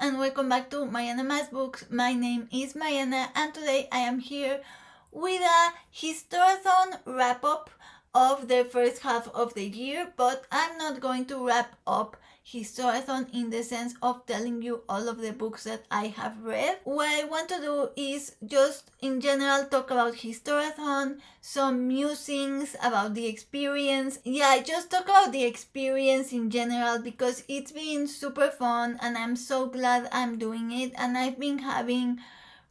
and welcome back to Mariana Mas Books. My name is Mariana and today I am here with a Historathon wrap-up of the first half of the year, but I'm not going to wrap up Historathon in the sense of telling you all of the books that I have read. What I want to do is just in general talk about Historathon, some musings about the experience. Yeah, just talk about the experience in general because it's been super fun and I'm so glad I'm doing it, and I've been having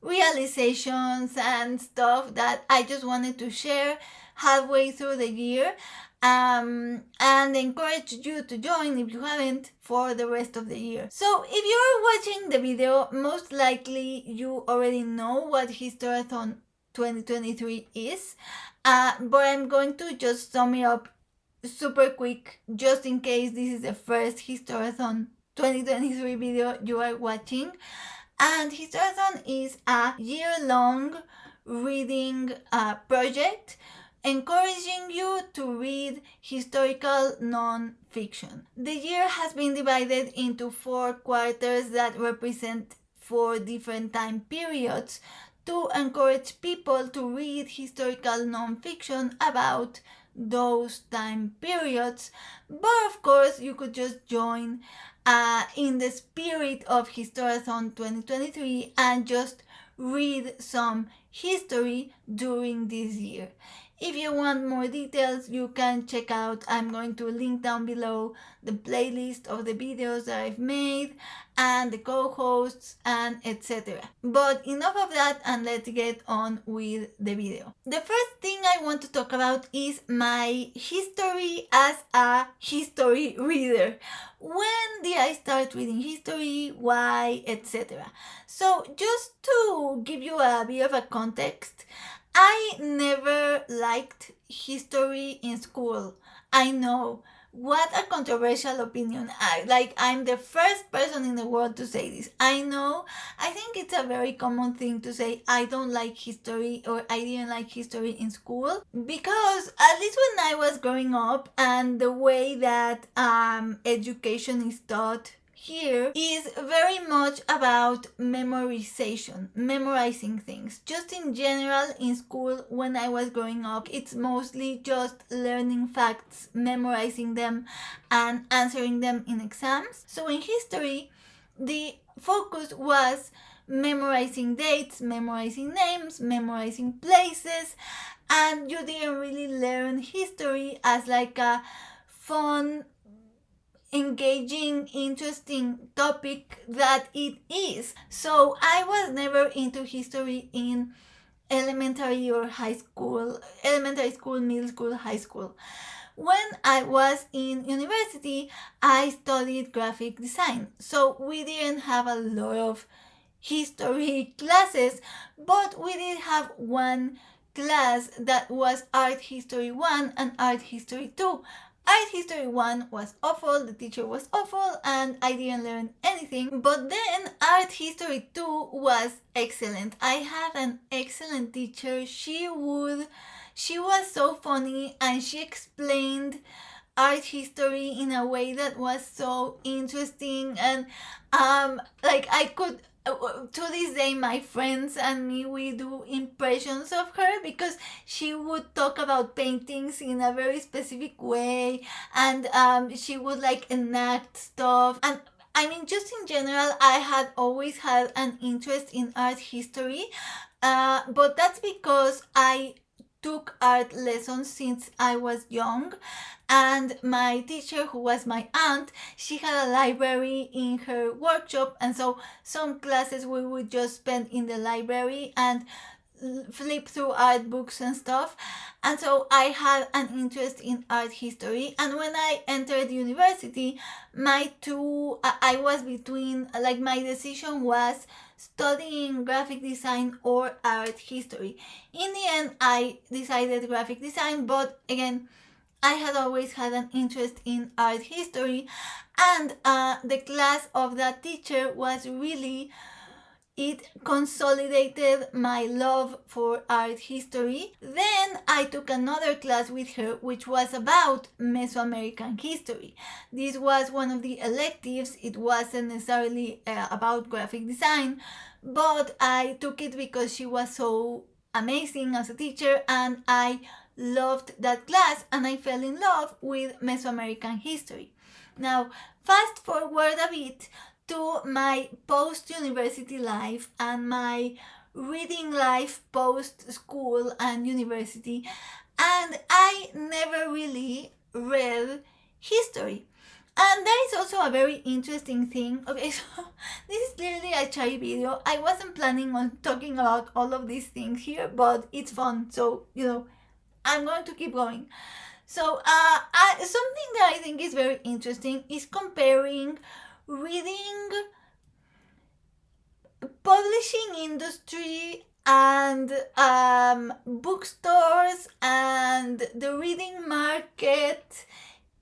realizations and stuff that I just wanted to share halfway through the year, and encourage you to join if you haven't for the rest of the year. So if you're watching the video, most likely you already know what Historathon 2023 is, but I'm going to just sum it up super quick just in case this is the first Historathon 2023 video you are watching. And Historathon is a year-long reading project encouraging you to read historical non-fiction. The year has been divided into 4 quarters that represent 4 different time periods to encourage people to read historical non-fiction about those time periods. But of course, you could just join in the spirit of Historathon 2023 and just read some history during this year. If you want more details, you can check out, I'm going to link down below the playlist of the videos that I've made and the co-hosts and etc. But enough of that, and let's get on with the video. The first thing I want to talk about is my history as a history reader. When did I start reading history? Why? Etc. So just to give you a bit of a context, I never liked history in school. I know, what a controversial opinion. I'm the first person in the world to say this. I know, I think it's a very common thing to say I don't like history or I didn't like history in school, because at least when I was growing up and the way that education is taught here is very much about memorization, memorizing things. Just in general, in school, when I was growing up, it's mostly just learning facts, memorizing them, and answering them in exams. So in history, the focus was memorizing dates, memorizing names, memorizing places, and you didn't really learn history as like a fun, engaging, interesting topic that it is. So I was never into history in elementary or high school, elementary school, middle school, high school. When I was in university, I studied graphic design. So we didn't have a lot of history classes, but we did have one class that was Art History 1 and Art History 2. Art History 1 was awful, the teacher was awful, and I didn't learn anything. But then Art History 2 was excellent. I had an excellent teacher. She was so funny, and she explained art history in a way that was so interesting, and I could, to this day, my friends and me, we do impressions of her because she would talk about paintings in a very specific way, and she would like enact stuff. And I mean, just in general, I had always had an interest in art history, but that's because I took art lessons since I was young, and my teacher, who was my aunt, she had a library in her workshop, and so some classes we would just spend in the library and flip through art books and stuff. And so I had an interest in art history, and when I entered university, I was between, like, my decision was studying graphic design or art history. In the end, I decided graphic design, but again, I had always had an interest in art history, and the class of that teacher was really it consolidated my love for art history. Then I took another class with her, which was about Mesoamerican history. This was one of the electives. It wasn't necessarily about graphic design, but I took it because she was so amazing as a teacher, and I loved that class, and I fell in love with Mesoamerican history. Now, fast forward a bit to my post-university life and my reading life post-school and university, and I never really read history. And there is also a very interesting thing. Okay, so this is clearly a shy video. I wasn't planning on talking about all of these things here, but it's fun, so I'm going to keep going. So something that I think is very interesting is comparing reading, publishing industry, and bookstores and the reading market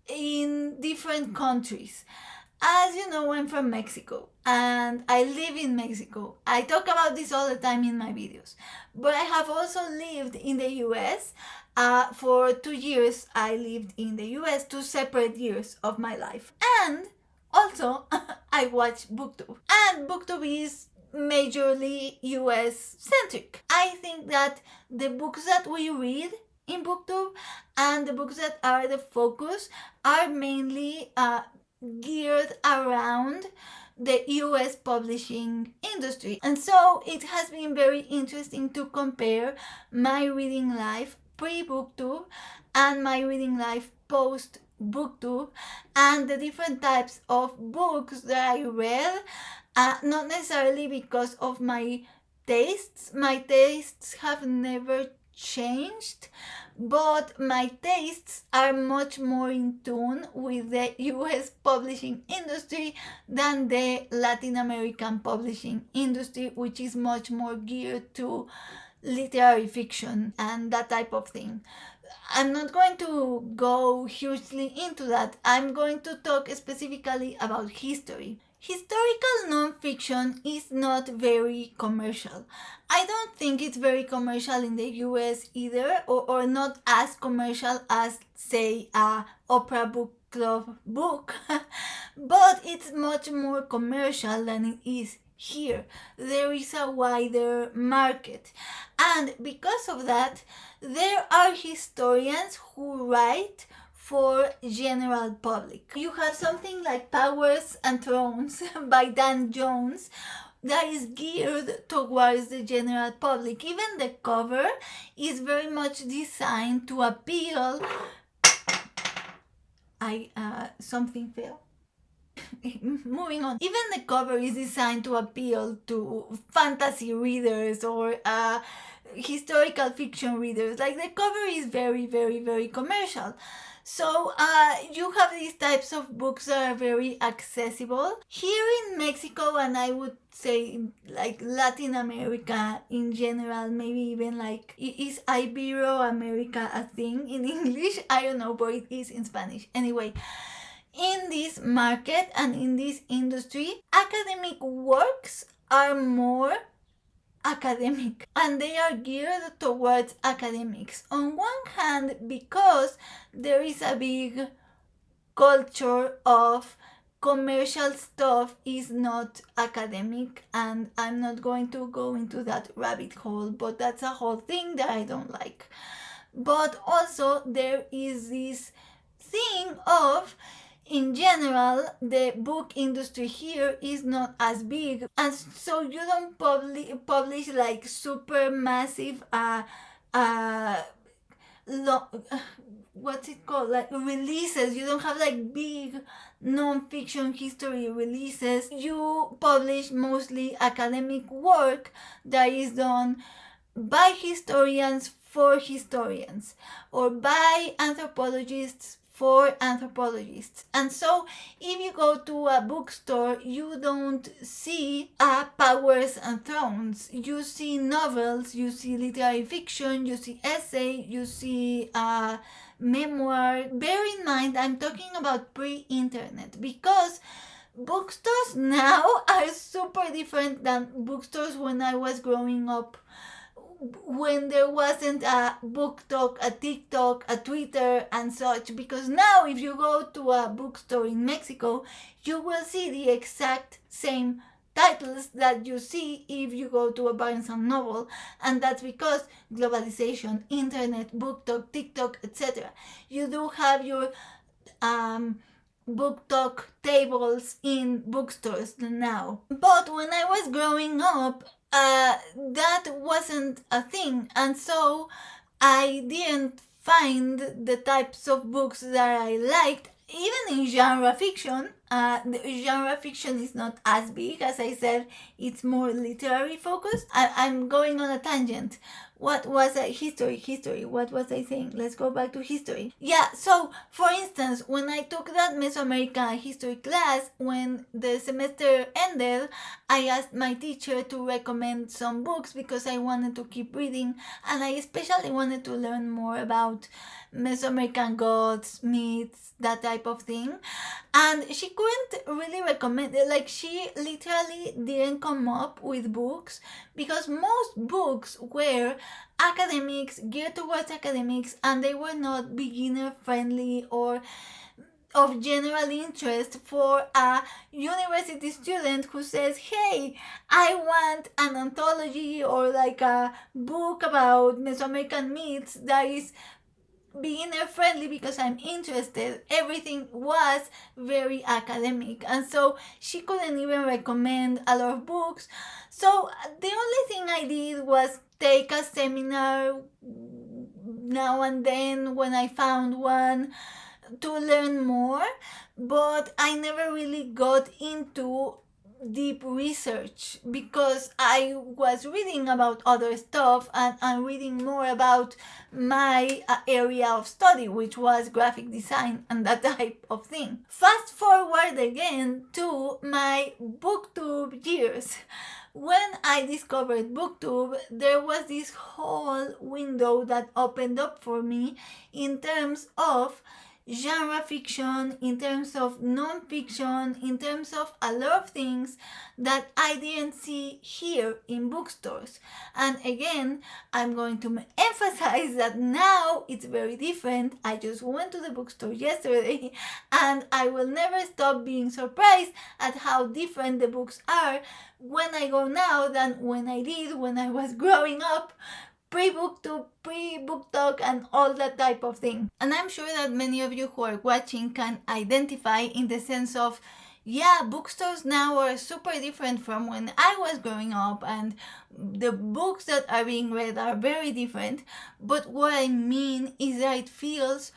in different countries. As you know, I'm from Mexico and I live in Mexico. I talk about this all the time in my videos, but I have also lived in the US. For 2 years, I lived in the US, 2 separate years of my life. And also, I watch booktube. And booktube is majorly US centric. I think that the books that we read in booktube and the books that are the focus are mainly geared around the US publishing industry. And so it has been very interesting to compare my reading life pre-booktube and my reading life post-booktube and the different types of books that I read, not necessarily because of my tastes. My tastes have never changed, but my tastes are much more in tune with the US publishing industry than the Latin American publishing industry, which is much more geared to literary fiction and that type of thing. I'm not going to go hugely into that. I'm going to talk specifically about history. Historical nonfiction is not very commercial. I don't think it's very commercial in the US either, or not as commercial as, say, a Oprah Book Club book, but it's much more commercial than it is here. There is a wider market, and because of that, there are historians who write for general public. You have something like Powers and Thrones by Dan Jones that is geared towards the general public. Even the cover is very much designed to appeal. Something fell. Moving on. Even the cover is designed to appeal to fantasy readers or historical fiction readers. Like, the cover is very, very, very commercial. So you have these types of books that are very accessible. Here in Mexico, and I would say like Latin America in general, maybe even like, is Ibero-America a thing in English? I don't know, but it is in Spanish. Anyway, in this market and in this industry, academic works are more academic, and they are geared towards academics. On one hand, because there is a big culture of commercial stuff is not academic, and I'm not going to go into that rabbit hole, but that's a whole thing that I don't like. But also there is this thing of, in general, the book industry here is not as big, and so you don't publish like super massive what's it called, like releases. You don't have like big non-fiction history releases. You publish mostly academic work that is done by historians for historians, or by anthropologists for anthropologists. And so if you go to a bookstore, you don't see Powers and Thrones. You see novels, you see literary fiction, you see essay, you see memoir. Bear in mind, I'm talking about pre-internet, because Bookstores now are super different than bookstores when I was growing up, when there wasn't a booktok, a TikTok, a Twitter, and such. Because now, if you go to a bookstore in Mexico, you will see the exact same titles that you see if you go to a Barnes and Noble, and that's because globalization, internet, booktok, TikTok, etc. You do have your booktok tables in bookstores now. But when I was growing up, that wasn't a thing, and so I didn't find the types of books that I liked. Even in genre fiction, the genre fiction is not as big. As I said, it's more literary focused. I'm going on a tangent. What was history? What was I saying? Let's go back to history. Yeah, so for instance, when I took that Mesoamerican history class, when the semester ended, I asked my teacher to recommend some books because I wanted to keep reading, and I especially wanted to learn more about Mesoamerican gods, myths, that type of thing. And she couldn't really recommend it. Like, she literally didn't come up with books because most books were academics, geared towards academics, and they were not beginner friendly or of general interest for a university student who says, hey, I want an anthology or like a book about Mesoamerican myths that is beginner friendly because I'm interested. Everything was very academic, and so she couldn't even recommend a lot of books. So the only thing I did was take a seminar now and then when I found one to learn more, but I never really got into deep research because I was reading about other stuff, and I'm reading more about my area of study, which was graphic design and that type of thing. Fast forward again to my booktube years. When I discovered booktube, there was this whole window that opened up for me in terms of genre fiction, in terms of nonfiction, in terms of a lot of things that I didn't see here in bookstores. And again, I'm going to emphasize that now it's very different. I just went to the bookstore yesterday, and I will never stop being surprised at how different the books are when I go now than when I did when I was growing up, pre-booktube, pre-booktok, and all that type of thing. And I'm sure that many of you who are watching can identify in the sense of, yeah, bookstores now are super different from when I was growing up, and the books that are being read are very different. But what I mean is that it feels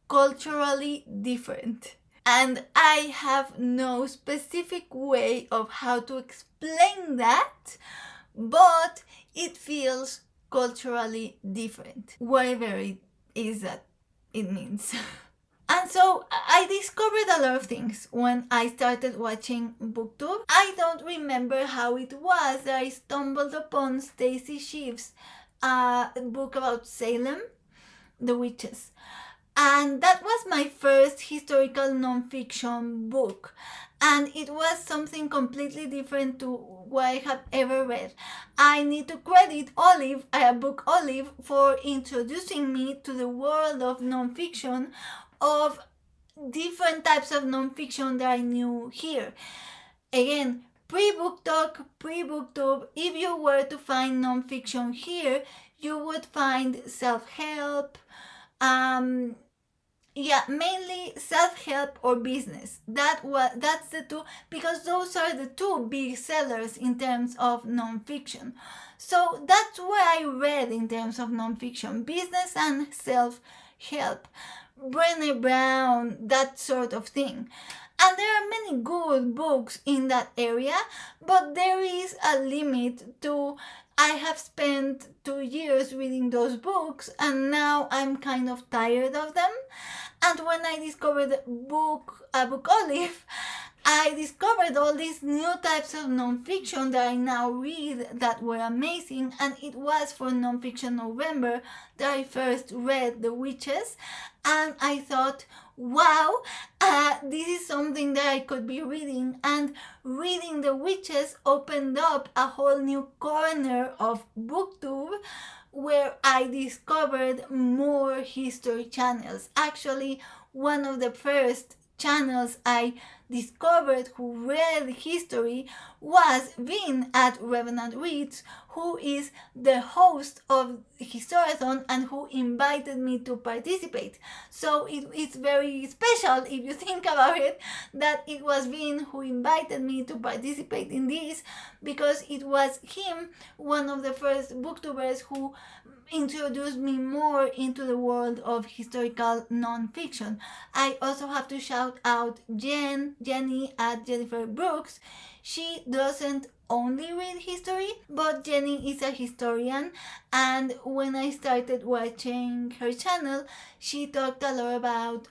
culturally different. And I have no specific way of how to explain that, but it feels culturally different, whatever it is that it means. And so I discovered a lot of things when I started watching booktube. I don't remember how it was that I stumbled upon Stacy Schiff's book about Salem, the witches. And that was my first historical nonfiction book. And it was something completely different to what I have ever read. I need to credit Book Olive, for introducing me to the world of nonfiction, of different types of nonfiction that I knew here. Again, pre-booktok, pre-booktube, if you were to find nonfiction here, you would find self-help, mainly self-help or business. That's the two, because those are the two big sellers in terms of nonfiction. So that's what I read in terms of nonfiction: business and self-help, Brené Brown, that sort of thing. And there are many good books in that area, but there is a limit to. I have spent 2 years reading those books, and now I'm kind of tired of them. And when I discovered Book Olive, I discovered all these new types of nonfiction that I now read that were amazing. And it was for Nonfiction November that I first read The Witches, and I thought, wow, this is something that I could be reading. And reading The Witches opened up a whole new corner of booktube where I discovered more history channels. Actually, one of the first channels I discovered who read history was Vin at Revenant Reads, who is the host of Historathon and who invited me to participate. So it's very special, if you think about it, that it was Vin who invited me to participate in this, because it was him, one of the first booktubers, who introduced me more into the world of historical nonfiction. I also have to shout out Jenny at Jennifer Brooks. She doesn't only read history, but Jenny is a historian, and when I started watching her channel, she talked a lot about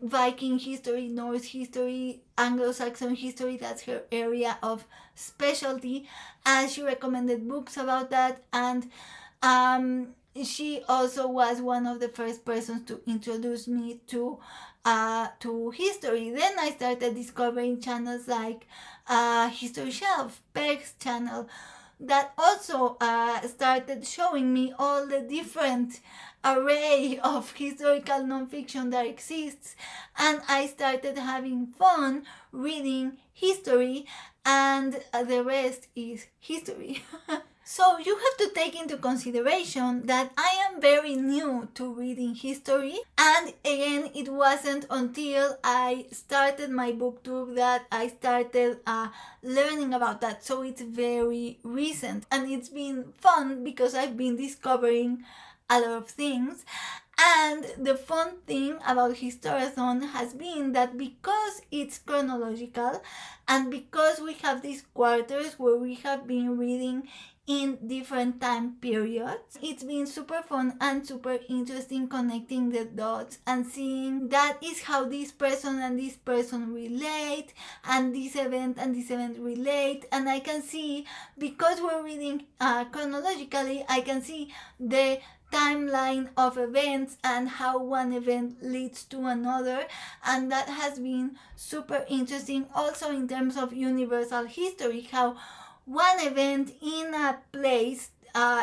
Viking history, Norse history, Anglo-Saxon history. That's her area of specialty, and she recommended books about that. And she also was one of the first persons to introduce me to history. Then I started discovering channels like History Shelf, Peg's channel, that also started showing me all the different array of historical nonfiction that exists, and I started having fun reading history, and the rest is history. So you have to take into consideration that I am very new to reading history, and again, it wasn't until I started my booktube that I started learning about that. So it's very recent, and it's been fun because I've been discovering a lot of things. And the fun thing about Historathon has been that because it's chronological and because we have these quarters where we have been reading in different time periods, it's been super fun and super interesting connecting the dots and seeing that is how this person and this person relate, and this event and this event relate. And I can see, because we're reading chronologically, I can see the timeline of events and how one event leads to another, and that has been super interesting. Also in terms of universal history, how one event in a place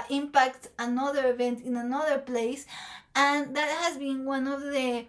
impacts another event in another place, and that has been one of the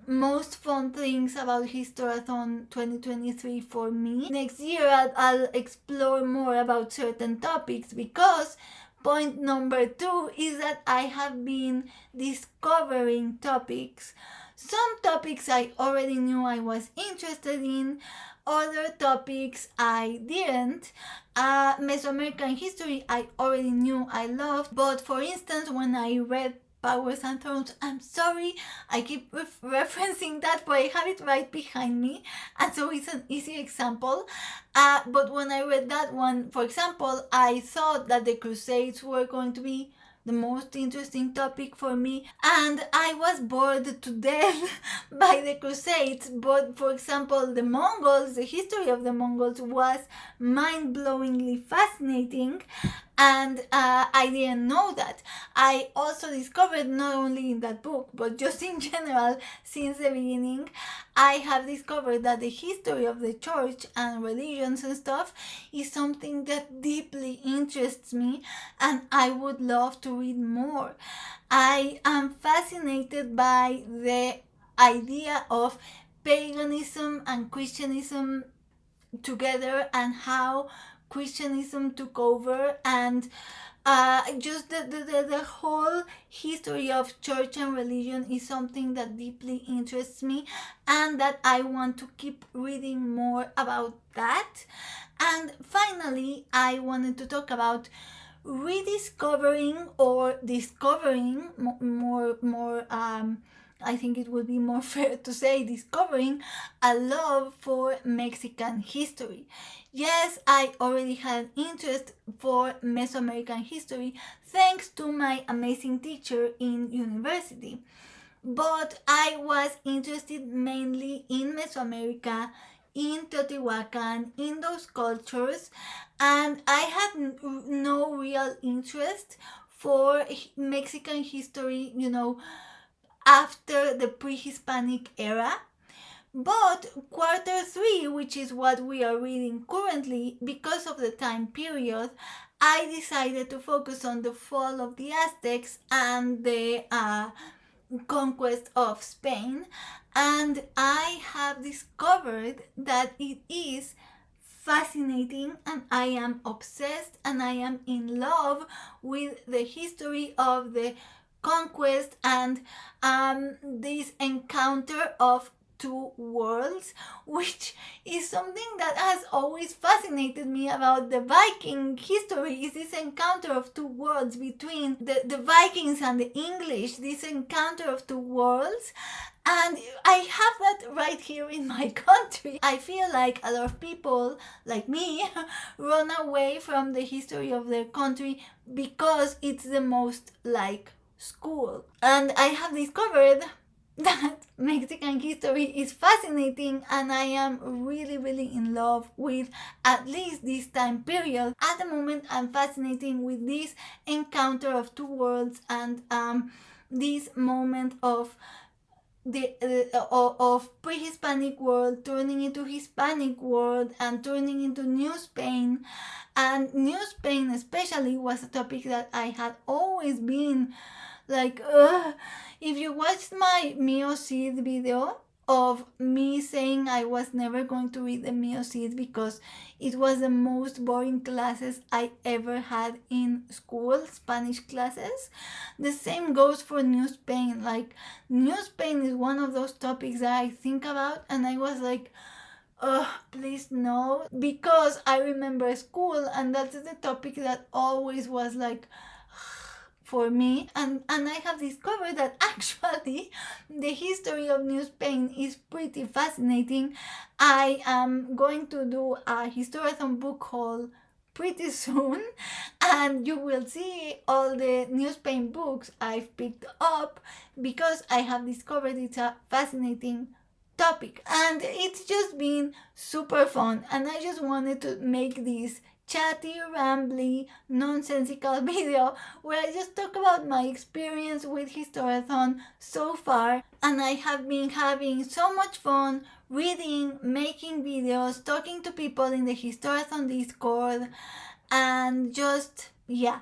most fun things about Historathon 2023 for me. Next year I'll explore more about certain topics, because point number 2 is that I have been discovering topics. Some topics I already knew I was interested in, other topics I didn't. Mesoamerican history I already knew I loved, but for instance, when I read Powers and Thrones, I'm sorry, I keep referencing that, but I have it right behind me, and so it's an easy example. But when I read that one, for example, I thought that the Crusades were going to be the most interesting topic for me, and I was bored to death by the Crusades. But for example, the Mongols, the history of the Mongols was mind-blowingly fascinating, and I didn't know that. I also discovered, not only in that book, but just in general, since the beginning, I have discovered that the history of the church and religions and stuff is something that deeply interests me, and I would love to read more. I am fascinated by the idea of paganism and Christianism together, and how Christianism took over, and just the whole history of church and religion is something that deeply interests me, and that I want to keep reading more about that. And finally, I wanted to talk about rediscovering or discovering more I think it would be more fair to say discovering a love for Mexican history. Yes, I already had interest for Mesoamerican history thanks to my amazing teacher in university, but I was interested mainly in Mesoamerica, in Teotihuacan, in those cultures, and I had no real interest for Mexican history, after the pre-Hispanic era. But quarter 3, which is what we are reading currently, because of the time period, I decided to focus on the fall of the Aztecs and the conquest of Spain. And I have discovered that it is fascinating, and I am obsessed, and I am in love with the history of the conquest and this encounter of two worlds, which is something that has always fascinated me about the Viking history, is this encounter of two worlds between the Vikings and the English, this encounter of two worlds. And I have that right here in my country. I feel like a lot of people, like me, run away from the history of their country because it's the most like school. And I have discovered that Mexican history is fascinating, and I am really, really in love with at least this time period. At the moment, I'm fascinated with this encounter of two worlds and this moment of of pre-Hispanic world turning into Hispanic world and turning into New Spain. And New Spain especially was a topic that I had always been like, if you watched my Mio Cid video of me saying I was never going to read the Mio Cid because it was the most boring classes I ever had in school, Spanish classes, the same goes for New Spain. Like, New Spain is one of those topics that I think about, and I was like, please no, because I remember school, and that's the topic that always was like for me. And I have discovered that actually the history of New Spain is pretty fascinating. I am going to do a Historathon book haul pretty soon, and you will see all the New Spain books I've picked up because I have discovered it's a fascinating topic, and it's just been super fun. And I just wanted to make this chatty, rambly, nonsensical video where I just talk about my experience with Historathon so far. And I have been having so much fun reading, making videos, talking to people in the Historathon Discord, and just, yeah.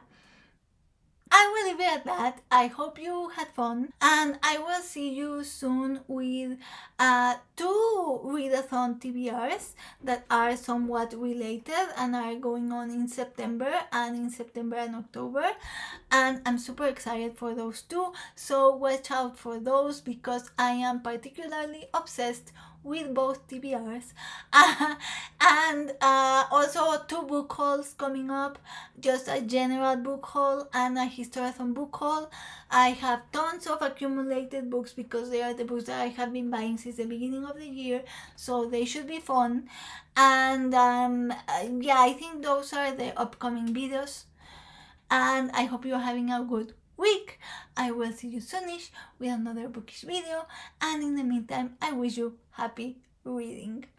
I will leave it at that. I hope you had fun, and I will see you soon with 2 readathon TBRs that are somewhat related and are going on in September and October, and I'm super excited for those 2, so watch out for those because I am particularly obsessed with both TBRs. And also 2 book hauls coming up, just a general book haul and a Historathon book haul. I have tons of accumulated books because they are the books that I have been buying since the beginning of the year, so they should be fun. And yeah, I think those are the upcoming videos, and I hope you're having a good week. I will see you soonish with another bookish video, and in the meantime I wish you happy reading.